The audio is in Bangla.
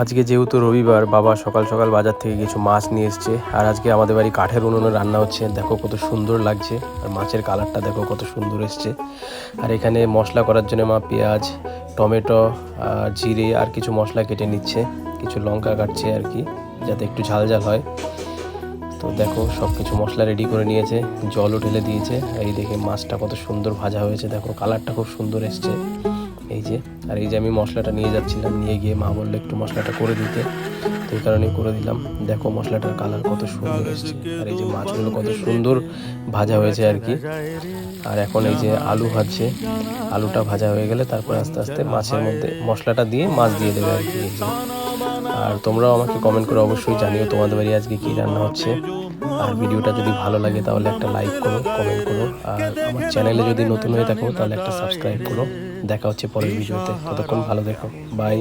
আজকে যেহেতু রবিবার, বাবা সকাল সকাল বাজার থেকে কিছু মাছ নিয়ে এসছে। আর আজকে আমাদের বাড়ি কাঠের উনুনে রান্না হচ্ছে। দেখো কত সুন্দর লাগছে, আর মাছের কালারটা দেখো কত সুন্দর এসছে। আর এখানে মশলা করার জন্য মা পেঁয়াজ, টমেটো আর জিরে আর কিছু মশলা কেটে নিচ্ছে, কিছু লঙ্কা কাটছে আর কি, যাতে একটু ঝাল ঝাল হয়। তো দেখো সব কিছু মশলা রেডি করে নিয়েছে, জলও ঢেলে দিয়েছে। এই দেখে মাছটা কত সুন্দর ভাজা হয়েছে, দেখো কালারটা খুব সুন্দর এসছে। এই যে, আর এই যে আমি মশলাটা নিয়ে যাচ্ছিলাম, নিয়ে গিয়ে মা বললো একটু মশলাটা করে দিতে, তো এই কারণেই করে দিলাম। দেখো মশলাটার কালার কত সুন্দর এসছে, আর এই যে মাছগুলো কত সুন্দর ভাজা হয়েছে আর কি। আর এখন এই যে আলু ভাজছে, আলুটা ভাজা হয়ে গেলে তারপর আস্তে আস্তে মাছের মধ্যে মশলাটা দিয়ে মাছ দিয়ে দেবে আর কি। এই যে, আর তোমরাও আমাকে কমেন্ট করে অবশ্যই জানিও তোমাদের বাড়ি আজকে কী রান্না হচ্ছে। আর ভিডিওটা যদি ভালো লাগে তাহলে একটা লাইক করো, কমেন্ট করো, আর আমার চ্যানেলে যদি নতুন হয়ে থাকো তাহলে একটা সাবস্ক্রাইব করো। দেখা হচ্ছে পরের ভিডিওতে, ততক্ষণ ভালো দেখো, বাই।